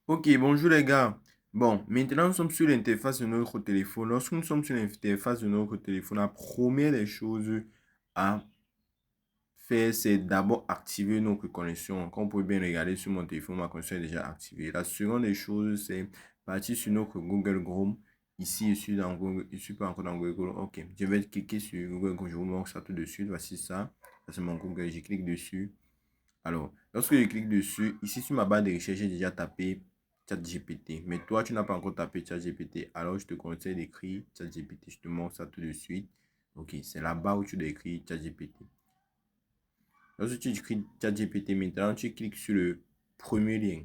Ok, bonjour les gars. Bon, maintenant nous sommes sur l'interface de notre téléphone. Lorsque nous sommes sur l'interface de notre téléphone, la première des choses à faire, c'est d'abord activer notre connexion. Comme vous pouvez bien regarder sur mon téléphone, ma connexion est déjà activée. La seconde des choses, c'est partir sur notre Google Chrome. Ici, je suis dans Google, je suis pas encore dans Google Chrome. Ok, je vais cliquer sur Google Chrome. Je vous montre ça tout de suite. Voici ça. Ça, c'est mon Google. Je clique dessus. Alors, lorsque je clique dessus, ici sur ma barre de recherche, j'ai déjà tapé ChatGPT. Mais toi, tu n'as pas encore tapé ChatGPT. Alors, je te conseille d'écrire ChatGPT. Je te montre ça tout de suite. Ok, c'est là-bas où tu dois écrire ChatGPT. Lorsque tu écris ChatGPT, maintenant, tu cliques sur le premier lien.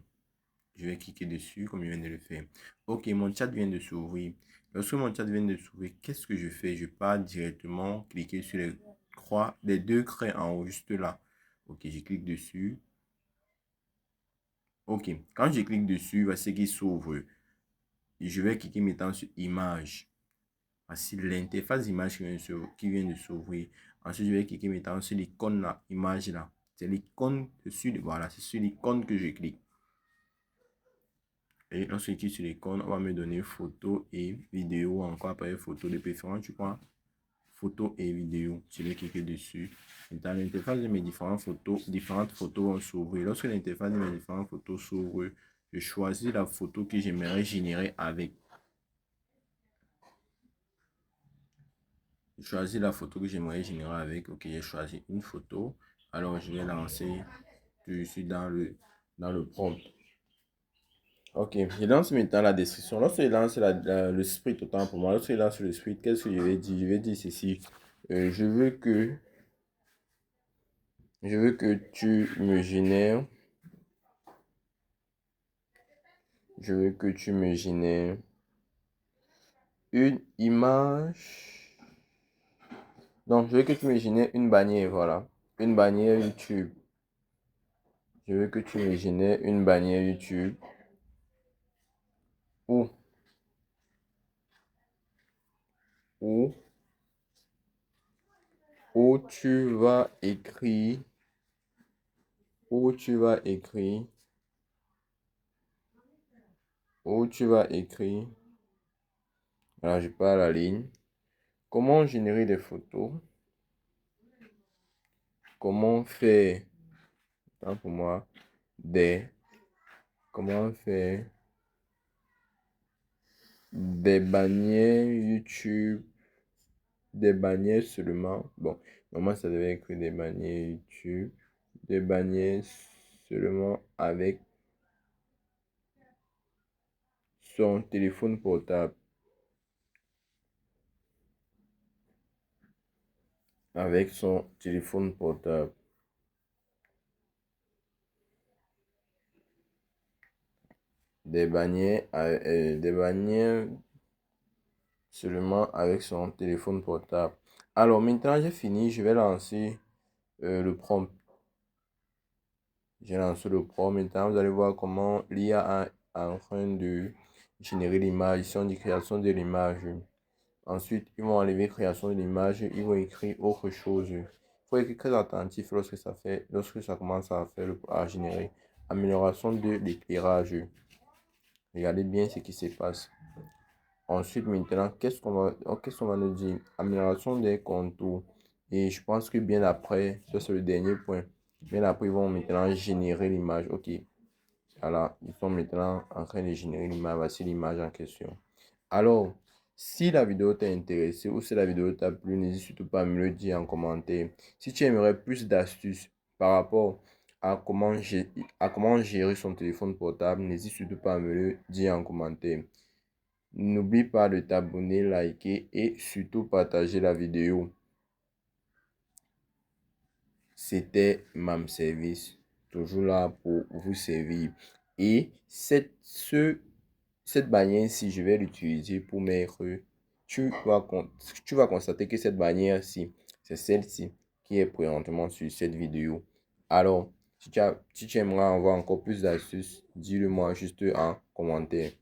Je vais cliquer dessus comme je viens de le faire. Ok, mon chat vient de s'ouvrir. Lorsque mon chat vient de s'ouvrir, qu'est-ce que je fais? Je pars directement cliquer sur les croix, les deux craies en haut, juste là. Ok, je clique dessus. Ok, quand je clique dessus, voici qu'il s'ouvre. Je vais cliquer maintenant sur image. Voici l'interface d'image qui vient de s'ouvrir. Ensuite, je vais cliquer maintenant sur l'icône là, image là. C'est l'icône dessus, voilà, c'est sur l'icône que je clique. Et lorsque je clique sur l'icône, on va me donner photo et vidéo. Encore après photo de préférence, tu crois? Photo et vidéo. Je vais cliquer dessus. Et dans l'interface de mes différentes photos vont s'ouvrir. Lorsque l'interface de mes différentes photos s'ouvre, je choisis la photo que j'aimerais générer avec. Je choisis la photo que j'aimerais générer avec. Ok, j'ai choisi une photo. Alors, je vais lancer. Je suis dans le prompt. Ok, je lance maintenant la description. Lorsque je lance le script, autant pour moi, lorsque je lance le script, qu'est-ce que je vais dire? Je vais dire ceci. Je veux que tu me génères. Je veux que tu me génères une image. Donc, je veux que tu me génères une bannière, voilà. Une bannière YouTube. Je veux que tu me génères une bannière YouTube où, où, où tu vas écrire, où tu vas écrire, où tu vas écrire. Voilà, je pars à la ligne. Comment générer des photos? Comment faire, hein, pour moi, des, comment faire des bannières YouTube, des bannières seulement. Bon, normalement, ça devait être des bannières YouTube, des bannières seulement avec son téléphone portable. Avec son téléphone portable. Des bannières seulement avec son téléphone portable. Alors maintenant j'ai fini, je vais lancer le prompt. J'ai lancé le prompt. Maintenant vous allez voir comment l'IA est en train de générer l'image. Ici on dit création de l'image. Ensuite ils vont enlever création de l'image, ils vont écrire autre chose. Il faut être très attentif lorsque ça commence à générer. Amélioration de l'éclairage. Regardez bien ce qui se passe. Ensuite, maintenant, qu'est-ce qu'on va nous dire? Amélioration des contours. Et je pense que bien après, ça c'est le dernier point. Bien après, ils vont maintenant générer l'image. Ok. Voilà, ils sont maintenant en train de générer l'image. Voici l'image en question. Alors, si la vidéo t'a intéressé ou si la vidéo t'a plu, n'hésite surtout pas à me le dire en commentaire. Si tu aimerais plus d'astuces par rapport à comment gérer son téléphone portable, n'hésite surtout pas à me le dire en commentaire. N'oublie pas de t'abonner, liker et surtout partager la vidéo. C'était Mam Service, toujours là pour vous servir. Et cette bannière-ci, je vais l'utiliser pour mettre. Tu vas constater que cette bannière-ci, c'est celle-ci qui est présentement sur cette vidéo. Alors, si tu aimerais avoir encore plus d'astuces, dis-le moi juste en commentaire.